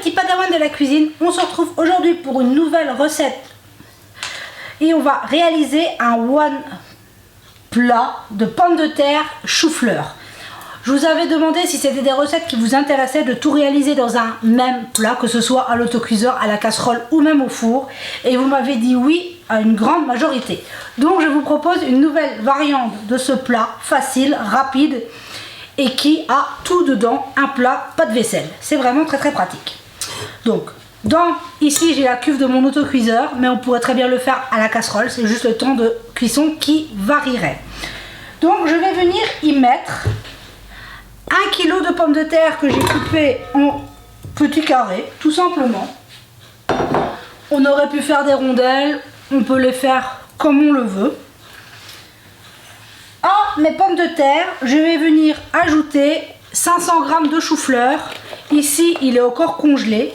petits padawans de la cuisine, on se retrouve aujourd'hui pour une nouvelle recette et on va réaliser un one plat de pommes de terre chou-fleur. Je vous avais demandé si c'était des recettes qui vous intéressaient de tout réaliser dans un même plat, que ce soit à l'autocuiseur, à la casserole ou même au four, et vous m'avez dit oui à une grande majorité. Donc je vous propose une nouvelle variante de ce plat facile, rapide et qui a tout dedans, un plat, pas de vaisselle. C'est vraiment très pratique. Donc, ici j'ai la cuve de mon autocuiseur, mais on pourrait très bien le faire à la casserole, c'est juste le temps de cuisson qui varierait. Donc je vais venir y mettre 1 kg de pommes de terre que j'ai coupées en petits carrés, tout simplement. On aurait pu faire des rondelles, on peut les faire comme on le veut. À mes pommes de terre, je vais venir ajouter 500 g de chou-fleur. Ici, il est encore congelé.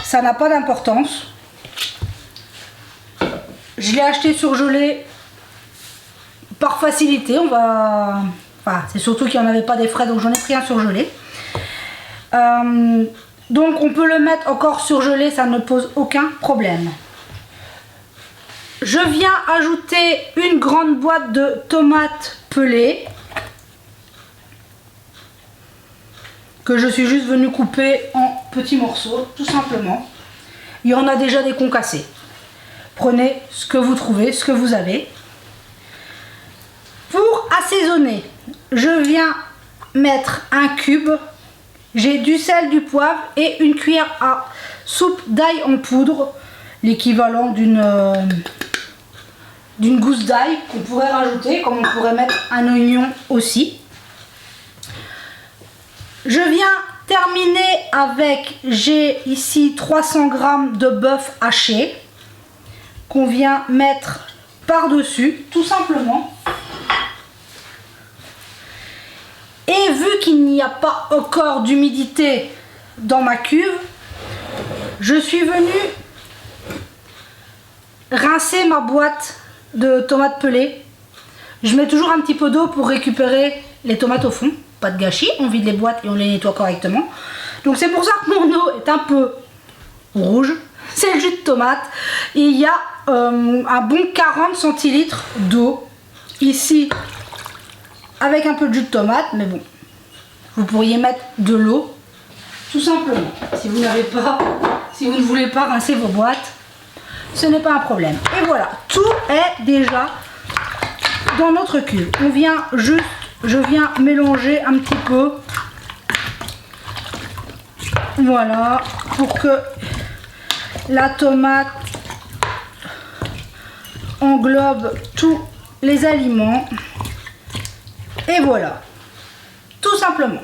Ça n'a pas d'importance. Je l'ai acheté surgelé par facilité. C'est surtout qu'il n'y en avait pas des frais, donc j'en ai pris un surgelé. Donc on peut le mettre encore surgelé, ça ne pose aucun problème. Je viens ajouter une grande boîte de tomates pelées que je suis juste venue couper en petits morceaux, tout simplement. Il y en a déjà des concassés. Prenez ce que vous trouvez, ce que vous avez. Pour assaisonner, je viens mettre un cube. J'ai du sel, du poivre et une cuillère à soupe d'ail en poudre, l'équivalent d'une gousse d'ail qu'on pourrait rajouter, comme on pourrait mettre un oignon aussi. Je viens terminer avec, j'ai ici 300 g de bœuf haché qu'on vient mettre par-dessus, tout simplement. Et vu qu'il n'y a pas encore d'humidité dans ma cuve, je suis venue rincer ma boîte de tomates pelées. Je mets toujours un petit peu d'eau pour récupérer les tomates au fond. Pas de gâchis, on vide les boîtes et on les nettoie correctement. Donc c'est pour ça que mon eau est un peu rouge. C'est le jus de tomate. Et il y a un bon 40 centilitres d'eau ici avec un peu de jus de tomate. Mais bon, vous pourriez mettre de l'eau tout simplement. Si vous ne voulez pas rincer vos boîtes, ce n'est pas un problème. Et voilà, tout est déjà dans notre cuve. Je viens mélanger un petit peu. Voilà, pour que la tomate englobe tous les aliments. Et voilà, tout simplement.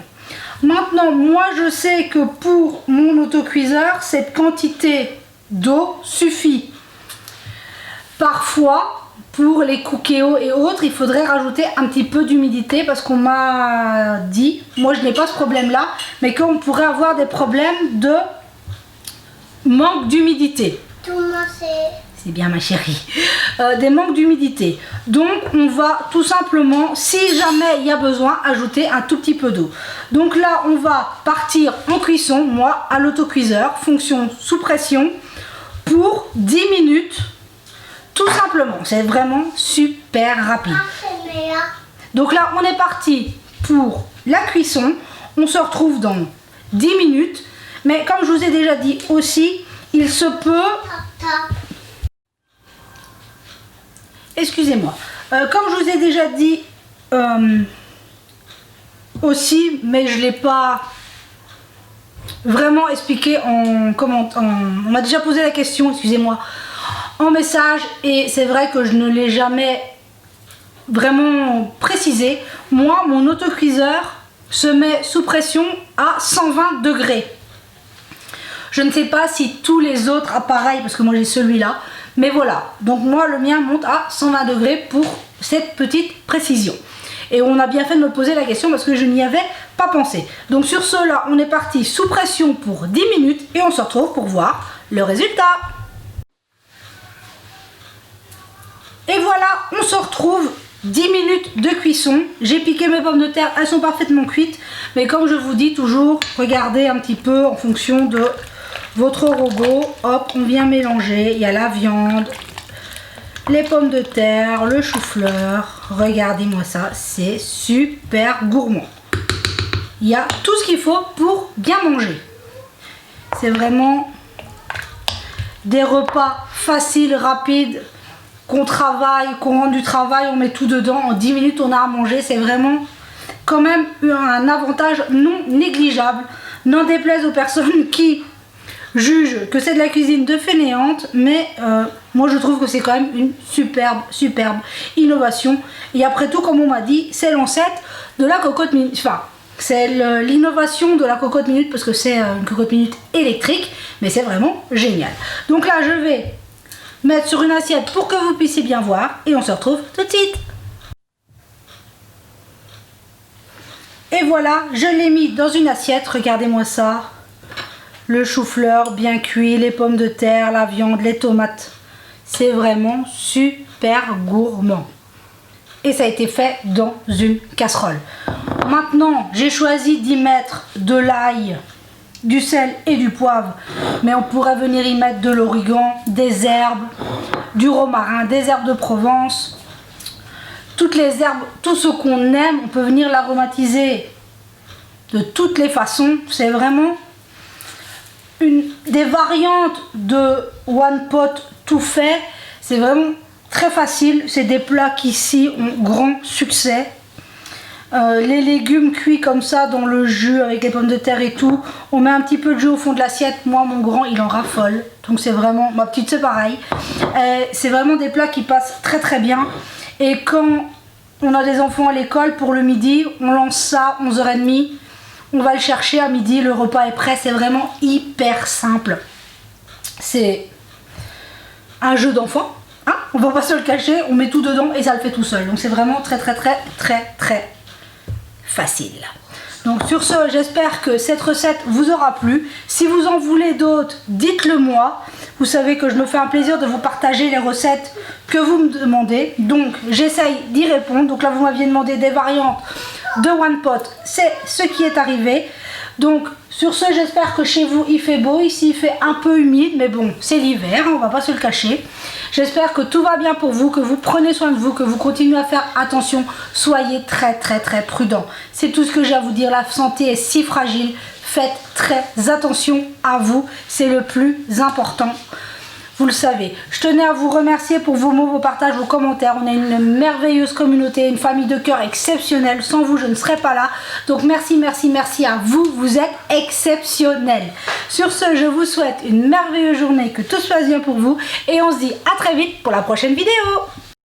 Maintenant, moi je sais que pour mon autocuiseur, cette quantité d'eau suffit. Parfois, pour les cookéos et autres, il faudrait rajouter un petit peu d'humidité parce qu'on m'a dit, moi je n'ai pas ce problème-là, mais qu'on pourrait avoir des problèmes de manque d'humidité. C'est bien ma chérie. Des manques d'humidité. Donc on va tout simplement, si jamais il y a besoin, ajouter un tout petit peu d'eau. Donc là on va partir en cuisson, moi à l'autocuiseur, fonction sous pression, pour 10 minutes. Tout simplement, c'est vraiment super rapide. Donc là, on est parti pour la cuisson. On se retrouve dans 10 minutes. Mais comme je vous ai déjà dit aussi, il se peut... Excusez-moi. Comme je vous ai déjà dit aussi, mais je ne l'ai pas vraiment expliqué en commentant. On m'a déjà posé la question, excusez-moi, en message, et c'est vrai que je ne l'ai jamais vraiment précisé. Moi, mon autocuiseur se met sous pression à 120 degrés. Je ne sais pas si tous les autres appareils, parce que moi j'ai celui-là, mais voilà. Donc moi, le mien monte à 120 degrés pour cette petite précision. Et on a bien fait de me poser la question parce que je n'y avais pas pensé. Donc sur cela, on est parti sous pression pour 10 minutes et on se retrouve pour voir le résultat. Et voilà, on se retrouve 10 minutes de cuisson. J'ai piqué mes pommes de terre, elles sont parfaitement cuites. Mais comme je vous dis toujours, regardez un petit peu en fonction de votre robot. Hop, on vient mélanger. Il y a la viande, les pommes de terre, le chou-fleur. Regardez-moi ça, c'est super gourmand. Il y a tout ce qu'il faut pour bien manger. C'est vraiment des repas faciles, rapides, qu'on travaille, qu'on rend du travail, on met tout dedans. En 10 minutes, on a à manger. C'est vraiment quand même un avantage non négligeable. N'en déplaise aux personnes qui jugent que c'est de la cuisine de fainéante, mais moi je trouve que c'est quand même une superbe innovation. Et après tout, comme on m'a dit, c'est l'ancêtre de la cocotte minute. Enfin, c'est l'innovation de la cocotte minute parce que c'est une cocotte minute électrique, mais c'est vraiment génial. Donc là, je vais mettre sur une assiette pour que vous puissiez bien voir et on se retrouve tout de suite. Et voilà, je l'ai mis dans une assiette, regardez-moi ça. Le chou-fleur bien cuit, les pommes de terre, la viande, les tomates. C'est vraiment super gourmand. Et ça a été fait dans une casserole. Maintenant, j'ai choisi d'y mettre de l'ail, du sel et du poivre. Mais on pourrait venir y mettre de l'origan, des herbes, du romarin, des herbes de Provence. Toutes les herbes, tout ce qu'on aime, on peut venir l'aromatiser de toutes les façons. C'est vraiment des variantes de one pot tout fait. C'est vraiment très facile. C'est des plats qui ici ont grand succès. Les légumes cuits comme ça dans le jus avec les pommes de terre et tout. On met un petit peu de jus au fond de l'assiette. Moi, mon grand, il en raffole. Donc c'est vraiment, ma petite, c'est pareil. C'est vraiment des plats qui passent très bien. Et quand on a des enfants à l'école pour le midi, on lance ça 11h30. On va le chercher à midi, le repas est prêt. C'est vraiment hyper simple. C'est un jeu d'enfant. Hein, on va pas se le cacher. On met tout dedans et ça le fait tout seul. Donc c'est vraiment très facile. Donc sur ce, j'espère que cette recette vous aura plu. Si vous en voulez d'autres, dites-le moi. Vous savez que je me fais un plaisir de vous partager les recettes que vous me demandez. Donc j'essaye d'y répondre. Donc là vous m'aviez demandé des variantes de one pot. C'est ce qui est arrivé. Donc sur ce, j'espère que chez vous il fait beau. Ici il fait un peu humide, mais bon, c'est l'hiver, on va pas se le cacher. J'espère que tout va bien pour vous, que vous prenez soin de vous, que vous continuez à faire attention. Soyez très prudents. C'est tout ce que j'ai à vous dire. La santé est si fragile. Faites très attention à vous. C'est le plus important. Vous le savez. Je tenais à vous remercier pour vos mots, vos partages, vos commentaires. On a une merveilleuse communauté, une famille de cœur exceptionnelle. Sans vous, je ne serais pas là. Donc merci à vous. Vous êtes exceptionnels. Sur ce, je vous souhaite une merveilleuse journée, que tout se passe bien pour vous. Et on se dit à très vite pour la prochaine vidéo.